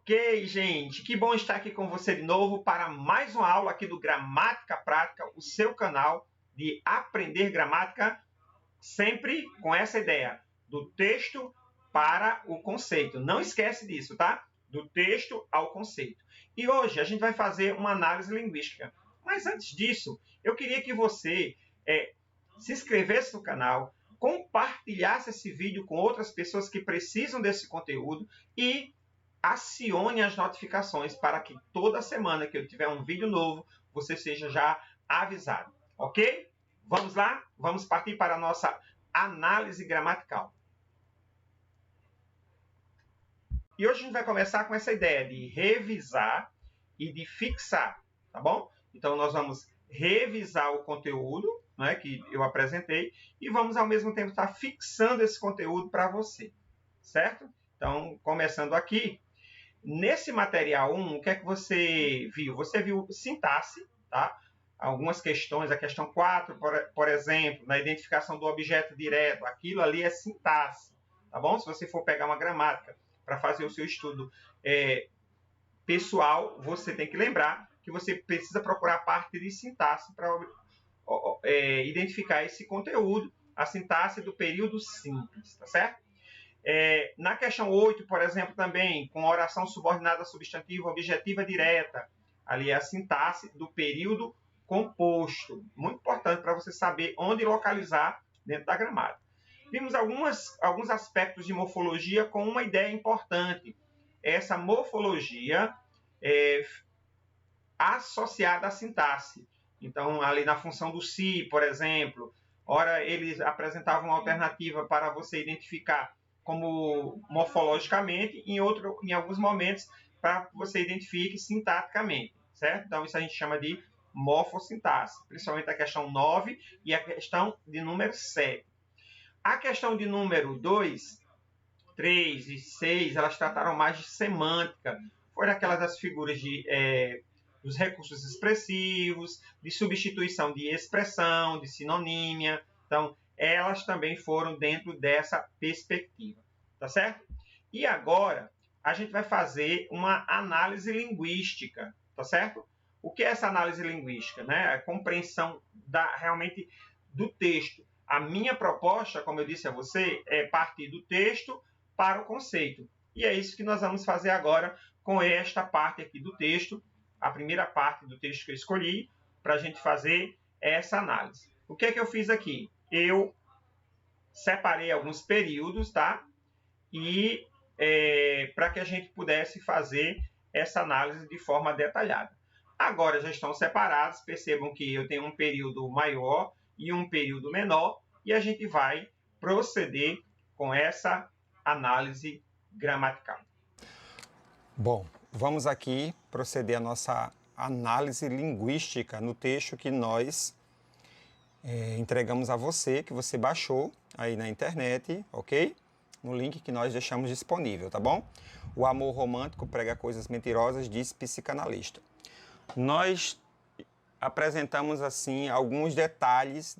Ok, gente, que bom estar aqui com você de novo para mais uma aula aqui do Gramática Prática, o seu canal de aprender gramática, sempre com essa ideia do texto para o conceito. Não esquece disso, tá? Do texto ao conceito. E hoje a gente vai fazer uma análise linguística. Mas antes disso, eu queria que você se inscrevesse no canal, compartilhasse esse vídeo com outras pessoas que precisam desse conteúdo e acione as notificações para que toda semana que eu tiver um vídeo novo, você seja já avisado, ok? Vamos lá? Vamos partir para a nossa análise gramatical. E hoje a gente vai começar com essa ideia de revisar e de fixar, tá bom? Então, nós vamos revisar o conteúdo, né, que eu apresentei e vamos, ao mesmo tempo, estar fixando esse conteúdo para você, certo? Então, começando aqui, nesse material 1, o que é que você viu? Você viu sintaxe, tá? Algumas questões, a questão 4, por exemplo, na identificação do objeto direto, aquilo ali é sintaxe, tá bom? Se você for pegar uma gramática para fazer o seu estudo pessoal, você tem que lembrar que você precisa procurar a parte de sintaxe para identificar esse conteúdo, a sintaxe do período simples, tá certo? Na questão 8, por exemplo, também, com oração subordinada substantiva objetiva direta, ali é a sintaxe do período composto. Muito importante para você saber onde localizar dentro da gramática. Vimos alguns aspectos de morfologia com uma ideia importante. Essa morfologia associada à sintaxe. Então, ali na função do se, por exemplo, ora eles apresentavam uma alternativa para você identificar como morfologicamente, em alguns momentos para que você identifique sintaticamente, certo? Então, isso a gente chama de morfossintaxe, principalmente a questão 9 e a questão de número 7. A questão de número 2, 3 e 6, elas trataram mais de semântica. Foram aquelas das figuras dos recursos expressivos, de substituição de expressão, de sinonímia. Então, elas também foram dentro dessa perspectiva, tá certo? E agora, a gente vai fazer uma análise linguística, tá certo? O que é essa análise linguística? Né? A compreensão realmente do texto. A minha proposta, como eu disse a você, é partir do texto para o conceito. E é isso que nós vamos fazer agora com esta parte aqui do texto, a primeira parte do texto que eu escolhi, para a gente fazer essa análise. O que é que eu fiz aqui? Eu separei alguns períodos, tá? E para que a gente pudesse fazer essa análise de forma detalhada. Agora já estão separados, percebam que eu tenho um período maior e um período menor, e a gente vai proceder com essa análise gramatical. Bom, vamos aqui proceder a nossa análise linguística no texto que nós entregamos a você, que você baixou aí na internet, ok? No link que nós deixamos disponível, tá bom? O amor romântico prega coisas mentirosas, diz psicanalista. Nós apresentamos, assim, alguns detalhes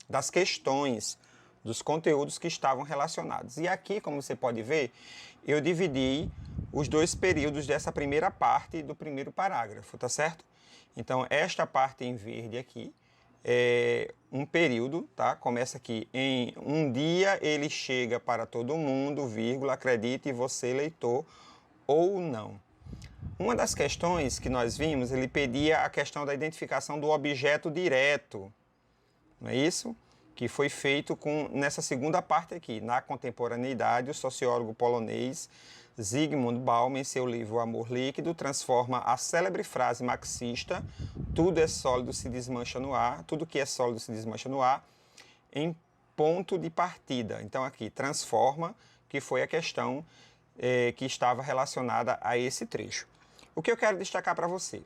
das questões, dos conteúdos que estavam relacionados. E aqui, como você pode ver, eu dividi os dois períodos dessa primeira parte do primeiro parágrafo, tá certo? Então, esta parte em verde aqui é um período, tá? Começa aqui em um dia ele chega para todo mundo, vírgula, acredite você, leitor, ou não. Uma das questões que nós vimos, ele pedia a questão da identificação do objeto direto, não é isso? Que foi feito nessa segunda parte aqui. Na contemporaneidade, o sociólogo polonês Zygmunt Bauman, em seu livro Amor Líquido, transforma a célebre frase marxista tudo é sólido se desmancha no ar, tudo que é sólido se desmancha no ar, em ponto de partida. Então aqui, transforma, que foi a questão que estava relacionada a esse trecho. O que eu quero destacar para você?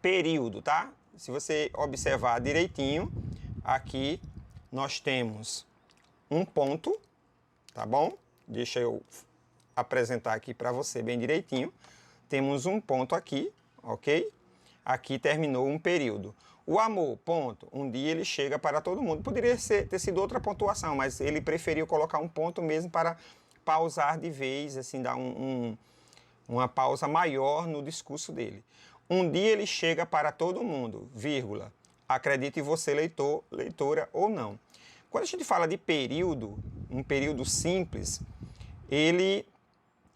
Período, tá? Se você observar direitinho, aqui nós temos um ponto, tá bom? Deixa eu apresentar aqui para você bem direitinho. Temos um ponto aqui, ok? Aqui terminou um período. O amor, ponto, um dia ele chega para todo mundo. Poderia ter sido outra pontuação, mas ele preferiu colocar um ponto mesmo para pausar de vez, assim, dar uma pausa maior no discurso dele. Um dia ele chega para todo mundo, vírgula, acredite você, leitor, leitora ou não. Quando a gente fala de período, um período simples, ele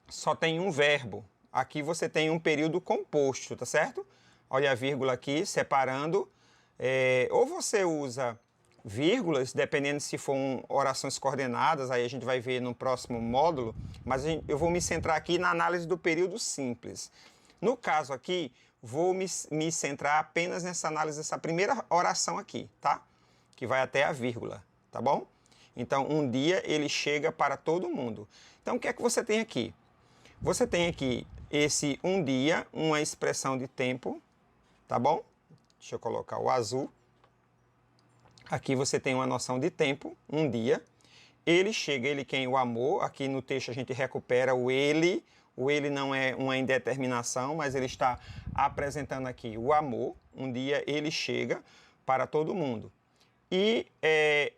só tem um verbo. Aqui você tem um período composto, tá certo? Olha a vírgula aqui, separando. Ou você usa vírgulas, dependendo se for orações coordenadas, aí a gente vai ver no próximo módulo, mas eu vou me centrar aqui na análise do período simples. No caso aqui, vou me centrar apenas nessa análise dessa primeira oração aqui, tá? Que vai até a vírgula, tá bom? Então, um dia ele chega para todo mundo. Então, o que é que você tem aqui? Você tem aqui esse um dia, uma expressão de tempo, tá bom? Deixa eu colocar o azul. Aqui você tem uma noção de tempo, um dia. Ele chega, ele quem? O amor. Aqui no texto a gente recupera o ele. O ele não é uma indeterminação, mas ele está apresentando aqui o amor. Um dia ele chega para todo mundo. E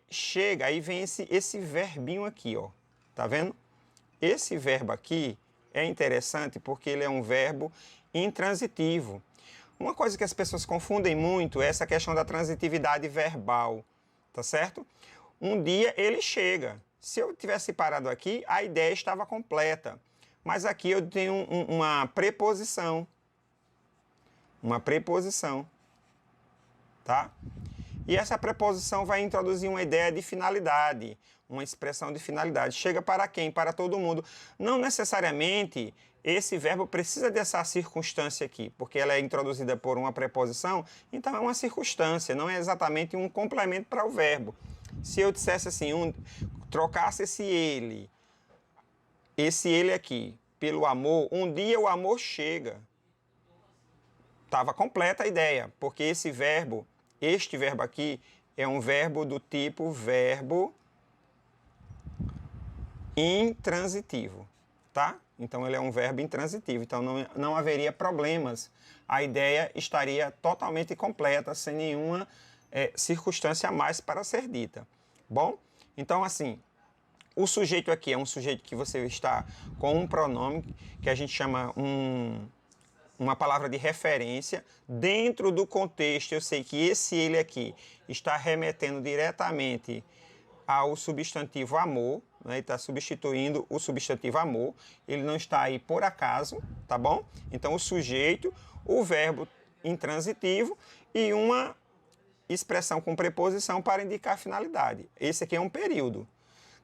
chega, aí vem esse verbinho aqui, ó. Tá vendo? Esse verbo aqui é interessante porque ele é um verbo intransitivo. Uma coisa que as pessoas confundem muito é essa questão da transitividade verbal, tá certo? Um dia ele chega. Se eu tivesse parado aqui, a ideia estava completa. Mas aqui eu tenho uma preposição. Uma preposição, tá? E essa preposição vai introduzir uma ideia de finalidade, uma expressão de finalidade. Chega para quem? Para todo mundo. Não necessariamente esse verbo precisa dessa circunstância aqui, porque ela é introduzida por uma preposição, então é uma circunstância, não é exatamente um complemento para o verbo. Se eu dissesse assim, trocasse esse ele aqui, pelo amor, um dia o amor chega. Estava completa a ideia, porque este verbo aqui, é um verbo do tipo verbo intransitivo, tá? Então, ele é um verbo intransitivo, então não haveria problemas. A ideia estaria totalmente completa, sem nenhuma circunstância a mais para ser dita. Bom, então, assim, o sujeito aqui é um sujeito que você está com um pronome, que a gente chama uma palavra de referência. Dentro do contexto, eu sei que esse ele aqui está remetendo diretamente ao substantivo amor, né? Ele está substituindo o substantivo amor, ele não está aí por acaso, tá bom? Então, o sujeito, o verbo intransitivo e uma expressão com preposição para indicar a finalidade. Esse aqui é um período.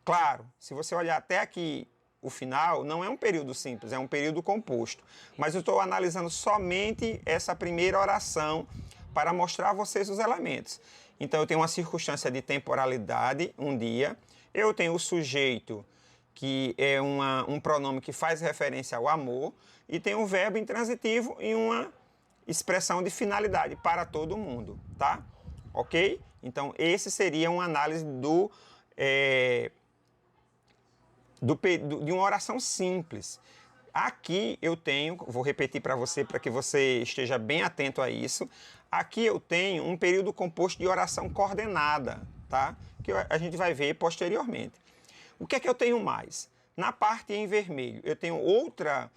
Claro, se você olhar até aqui, o final não é um período simples, é um período composto. Mas eu estou analisando somente essa primeira oração para mostrar a vocês os elementos. Então, eu tenho uma circunstância de temporalidade, um dia. Eu tenho o sujeito, que é um pronome que faz referência ao amor. E tem um verbo intransitivo e uma expressão de finalidade para todo mundo, tá? Ok? Então, esse seria uma análise de uma oração simples. Aqui eu tenho, vou repetir para você, para que você esteja bem atento a isso. Aqui eu tenho um período composto de oração coordenada, tá? Que a gente vai ver posteriormente. O que é que eu tenho mais? Na parte em vermelho, eu tenho outra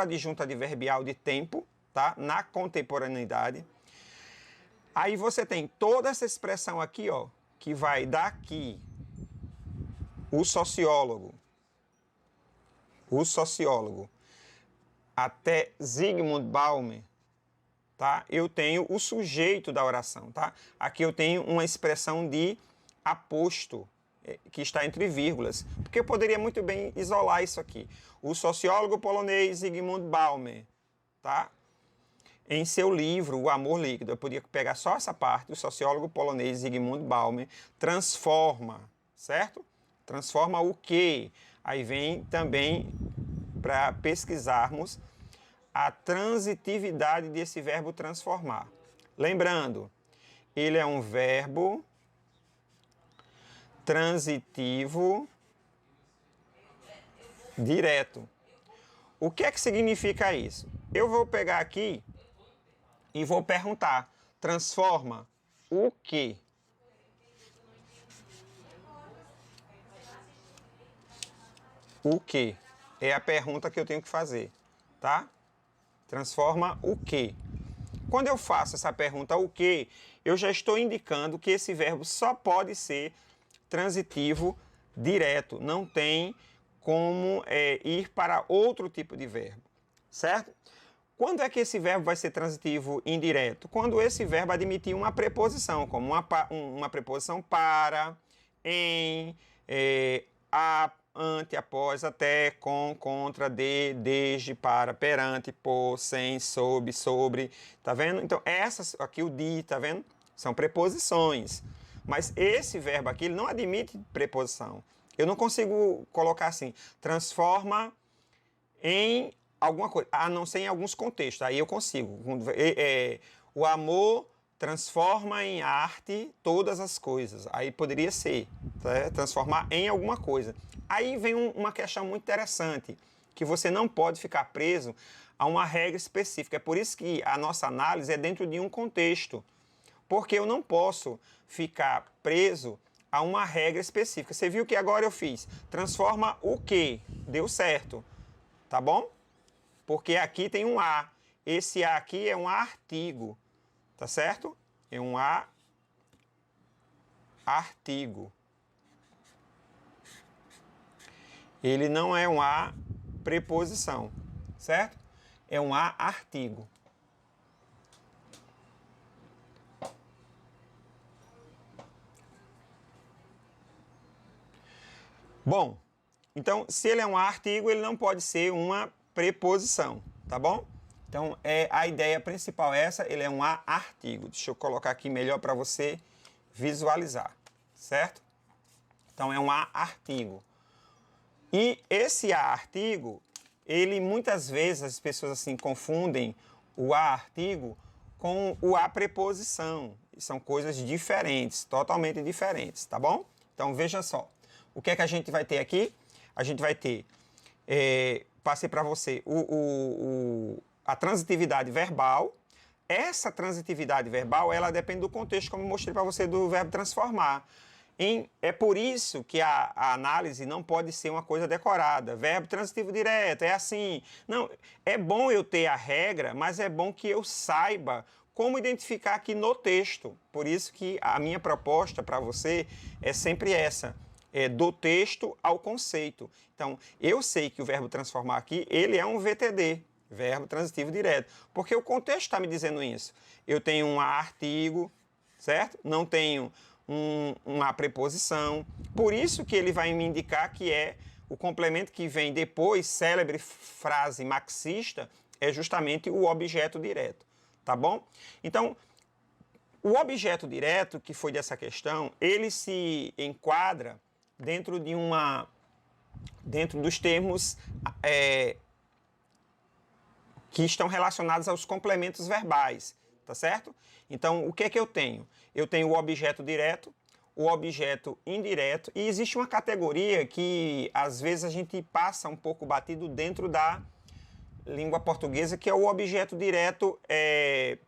adjunta adverbial de tempo, tá? Na contemporaneidade. Aí você tem toda essa expressão aqui, ó, que vai daqui, o sociólogo, até Zygmunt Bauman, tá? Eu tenho o sujeito da oração, tá? Aqui eu tenho uma expressão de aposto, que está entre vírgulas, porque eu poderia muito bem isolar isso aqui. O sociólogo polonês Zygmunt Bauman, tá? Em seu livro, O Amor Líquido, eu podia pegar só essa parte, o sociólogo polonês Zygmunt Bauman transforma, certo? Transforma o quê? Aí vem também para pesquisarmos a transitividade desse verbo transformar. Lembrando, ele é um verbo transitivo direto. O que é que significa isso? Eu vou pegar aqui e vou perguntar, transforma o quê? o quê? É a pergunta que eu tenho que fazer, tá? Transforma o quê? Quando eu faço essa pergunta o quê, eu já estou indicando que esse verbo só pode ser transitivo direto. Não tem como ir para outro tipo de verbo, certo? Quando é que esse verbo vai ser transitivo indireto? Quando esse verbo admitir uma preposição, como uma preposição para, em, a, ante, após, até, com, contra, de, desde, para, perante, por, sem, sob, sobre, tá vendo? Então, essas aqui, o de, tá vendo? São preposições. Mas esse verbo aqui, ele não admite preposição. Eu não consigo colocar assim, transforma em alguma coisa, a não ser em alguns contextos. Aí eu consigo. O amor transforma em arte todas as coisas. Aí poderia ser, tá? Transformar em alguma coisa. Aí vem uma questão muito interessante, que você não pode ficar preso a uma regra específica. É por isso que a nossa análise é dentro de um contexto. Porque eu não posso ficar preso a uma regra específica. Você viu que agora eu fiz transforma o quê? Deu certo, tá bom? Porque aqui tem um A. Esse A aqui é um artigo, tá certo? É um A artigo. Ele não é um A preposição, certo? É um A artigo. Bom, então, se ele é um artigo, ele não pode ser uma preposição, tá bom? Então, a ideia principal é essa, ele é um artigo. Deixa eu colocar aqui melhor para você visualizar, certo? Então, é um artigo. E esse artigo, ele muitas vezes as pessoas assim confundem o artigo com o a preposição. São coisas diferentes, totalmente diferentes, tá bom? Então, veja só. O que é que a gente vai ter aqui? A gente vai ter, passei para você, a transitividade verbal. Essa transitividade verbal, ela depende do contexto, como eu mostrei para você, do verbo transformar. É por isso que a análise não pode ser uma coisa decorada. Verbo transitivo direto, é assim. Não, é bom eu ter a regra, mas é bom que eu saiba como identificar aqui no texto. Por isso que a minha proposta para você é sempre essa. Do texto ao conceito. Então, eu sei que o verbo transformar aqui, ele é um VTD, verbo transitivo direto, porque o contexto está me dizendo isso. Eu tenho um artigo, certo? Não tenho uma preposição, por isso que ele vai me indicar que é o complemento que vem depois, célebre frase marxista, é justamente o objeto direto, tá bom? Então, o objeto direto, que foi dessa questão, ele se enquadra dentro dos termos que estão relacionados aos complementos verbais, tá certo? Então, o que é que eu tenho? Eu tenho o objeto direto, o objeto indireto, e existe uma categoria que, às vezes, a gente passa um pouco batido dentro da língua portuguesa, que é o objeto direto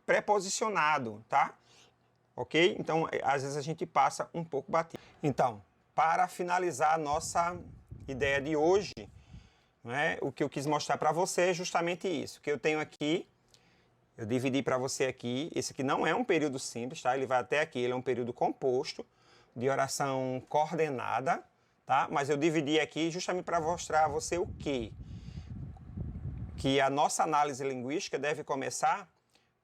preposicionado, tá? Ok? Então, às vezes, a gente passa um pouco batido. Então, para finalizar a nossa ideia de hoje, né, o que eu quis mostrar para você é justamente isso. O que eu tenho aqui, eu dividi para você aqui. Esse aqui não é um período simples, tá? Ele vai até aqui, ele é um período composto, de oração coordenada, tá? Mas eu dividi aqui justamente para mostrar a você o quê? Que a nossa análise linguística deve começar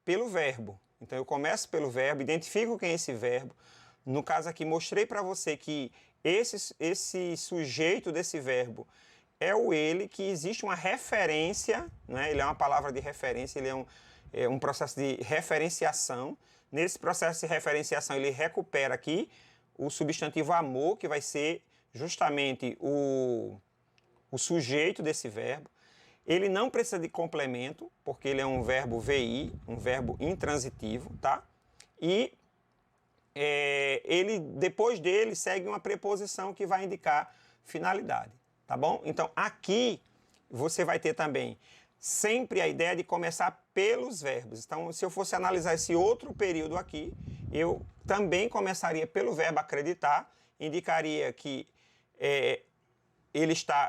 pelo verbo. Então, eu começo pelo verbo, identifico quem é esse verbo. No caso aqui, mostrei para você que esse sujeito desse verbo é o ele, que existe uma referência, né? Ele é uma palavra de referência, ele é um processo de referenciação. Nesse processo de referenciação, ele recupera aqui o substantivo amor, que vai ser justamente o sujeito desse verbo. Ele não precisa de complemento, porque ele é um verbo VI, um verbo intransitivo, tá? E ele, depois dele, segue uma preposição que vai indicar finalidade, tá bom? Então, aqui você vai ter também sempre a ideia de começar pelos verbos. Então, se eu fosse analisar esse outro período aqui, eu também começaria pelo verbo acreditar, indicaria que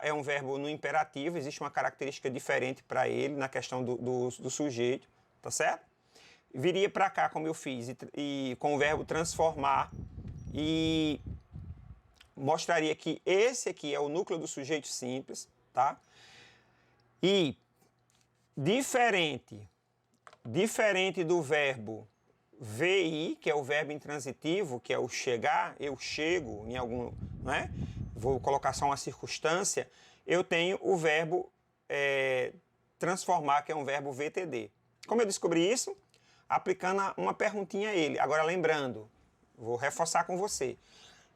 é um verbo no imperativo, existe uma característica diferente para ele na questão do sujeito, tá certo? Viria para cá, como eu fiz, e com o verbo transformar, e mostraria que esse aqui é o núcleo do sujeito simples, tá? E diferente do verbo VI, que é o verbo intransitivo, que é o chegar, eu chego em algum, né? Vou colocar só uma circunstância, eu tenho o verbo transformar, que é um verbo VTD. Como eu descobri isso? Aplicando uma perguntinha a ele. Agora, lembrando, vou reforçar com você,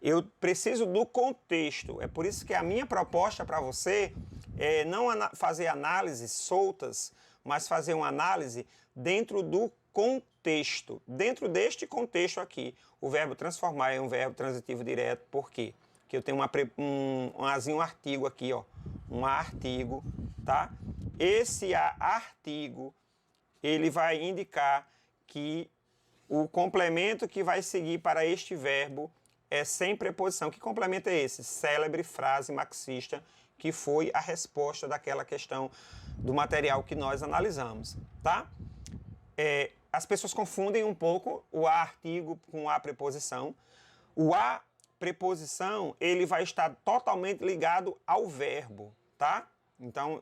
eu preciso do contexto. É por isso que a minha proposta para você é não fazer análises soltas, mas fazer uma análise dentro do contexto. Dentro deste contexto aqui, o verbo transformar é um verbo transitivo direto. Por quê? Porque eu tenho um artigo aqui, ó, um artigo, tá? Esse artigo, ele vai indicar que o complemento que vai seguir para este verbo é sem preposição. Que complemento é esse? Célebre frase marxista, que foi a resposta daquela questão do material que nós analisamos, tá? As pessoas confundem um pouco o a artigo com a preposição. O a preposição, ele vai estar totalmente ligado ao verbo, tá? Então,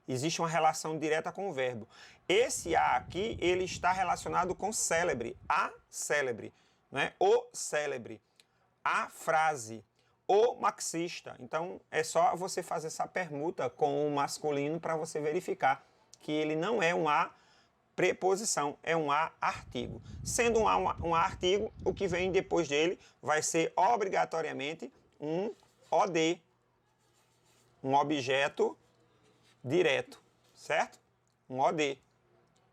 existe uma relação direta com o verbo. Esse a aqui, ele está relacionado com célebre, a célebre, né? O célebre, a frase, o marxista. Então, é só você fazer essa permuta com o masculino para você verificar que ele não é um a preposição, é um a artigo. Sendo um a artigo, o que vem depois dele vai ser obrigatoriamente um OD, um objeto direto, certo? Um OD.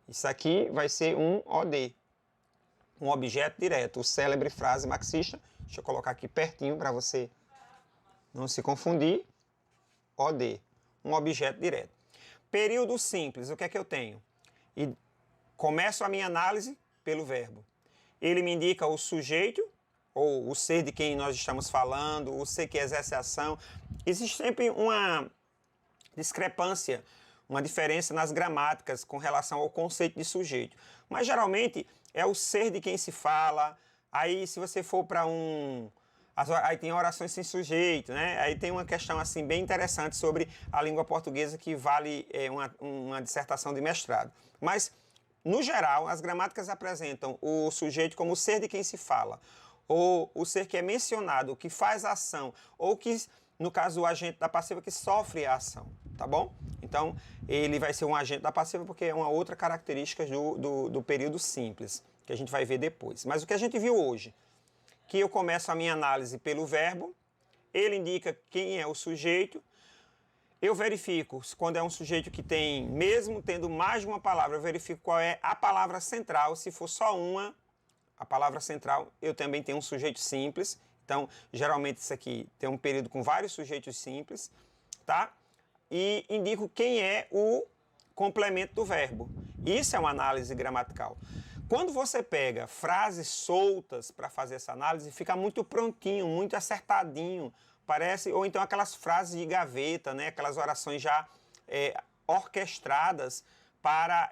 Isso aqui vai ser um OD, um objeto direto. O célebre frase marxista, deixa eu colocar aqui pertinho para você não se confundir. OD, um objeto direto. Período simples, o que é que eu tenho? E começo a minha análise pelo verbo. Ele me indica o sujeito, ou o ser de quem nós estamos falando, o ser que exerce a ação. Existe sempre uma discrepância, uma diferença nas gramáticas com relação ao conceito de sujeito. Mas geralmente é o ser de quem se fala. Aí se você for para aí tem orações sem sujeito, né? Aí tem uma questão assim bem interessante sobre a língua portuguesa que vale uma dissertação de mestrado. Mas, no geral, as gramáticas apresentam o sujeito como o ser de quem se fala, ou o ser que é mencionado, que faz a ação, ou que, no caso, o agente da passiva que sofre a ação, tá bom? Então, ele vai ser um agente da passiva porque é uma outra característica do período simples, que a gente vai ver depois. Mas o que a gente viu hoje, que eu começo a minha análise pelo verbo, ele indica quem é o sujeito, eu verifico quando é um sujeito que tem, mesmo tendo mais de uma palavra, eu verifico qual é a palavra central. Se for só uma, a palavra central, eu também tenho um sujeito simples. Então, geralmente isso aqui tem um período com vários sujeitos simples, tá? E indico quem é o complemento do verbo. Isso é uma análise gramatical. Quando você pega frases soltas para fazer essa análise, fica muito prontinho, muito acertadinho. Parece, ou então aquelas frases de gaveta, né? Aquelas orações já orquestradas para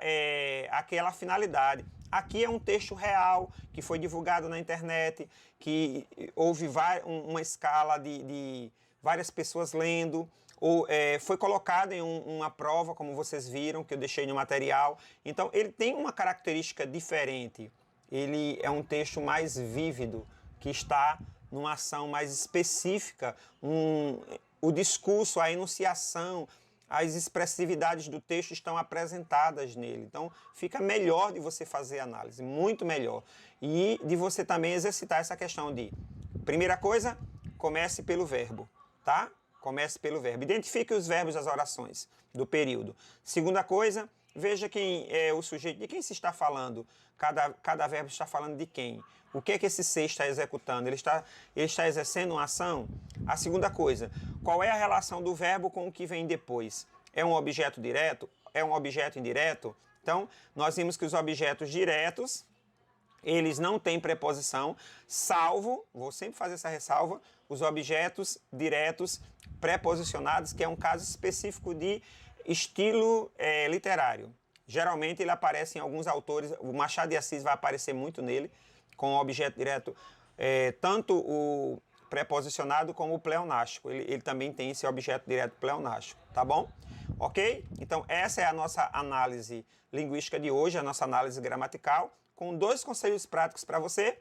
aquela finalidade. Aqui é um texto real que foi divulgado na internet, que houve uma escala de várias pessoas lendo, ou foi colocado em uma prova, como vocês viram, que eu deixei no material. Então, ele tem uma característica diferente. Ele é um texto mais vívido, que está numa ação mais específica. O discurso, a enunciação, as expressividades do texto estão apresentadas nele. Então, fica melhor de você fazer análise, muito melhor. E de você também exercitar essa questão de, primeira coisa, comece pelo verbo, tá? Comece pelo verbo. Identifique os verbos das orações do período. Segunda coisa, veja quem é o sujeito, de quem se está falando. Cada verbo está falando de quem. O que é que esse ser está executando? Ele está exercendo uma ação? A segunda coisa, qual é a relação do verbo com o que vem depois? É um objeto direto? É um objeto indireto? Então, nós vimos que os objetos diretos, eles não têm preposição, salvo, vou sempre fazer essa ressalva, os objetos diretos preposicionados, que é um caso específico de estilo literário. Geralmente ele aparece em alguns autores, o Machado de Assis vai aparecer muito nele, com o objeto direto, tanto o preposicionado como o pleonástico. Ele também tem esse objeto direto pleonástico, tá bom? Ok? Então essa é a nossa análise linguística de hoje, a nossa análise gramatical, com 2 conselhos práticos para você.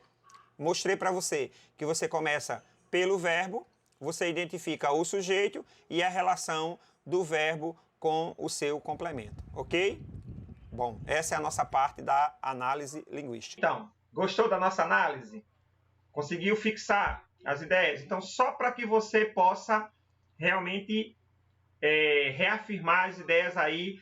Mostrei para você que você começa pelo verbo, você identifica o sujeito e a relação do verbo com o seu complemento, ok? Bom, essa é a nossa parte da análise linguística. Então, gostou da nossa análise? Conseguiu fixar as ideias? Então, só para que você possa realmente reafirmar as ideias aí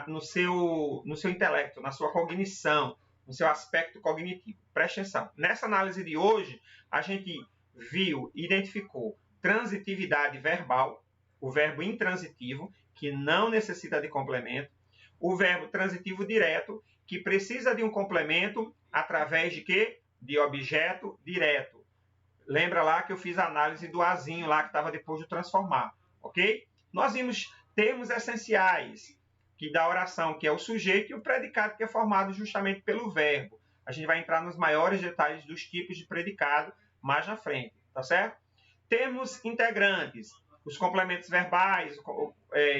no seu intelecto, na sua cognição, no seu aspecto cognitivo. Preste atenção. Nessa análise de hoje, a gente viu, identificou transitividade verbal, o verbo intransitivo, que não necessita de complemento, o verbo transitivo direto, que precisa de um complemento através de quê? De objeto direto. Lembra lá que eu fiz a análise do azinho lá que estava depois de transformar, ok? Nós vimos termos essenciais que da oração, que é o sujeito, e o predicado, que é formado justamente pelo verbo. A gente vai entrar nos maiores detalhes dos tipos de predicado mais na frente, tá certo? Termos integrantes, os complementos verbais,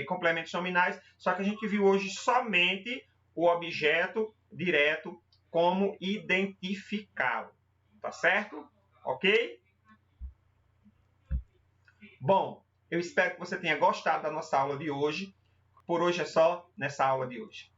complementos nominais, só que a gente viu hoje somente o objeto direto como identificá-lo, tá certo? Ok? Bom, eu espero que você tenha gostado da nossa aula de hoje. Por hoje é só nessa aula de hoje.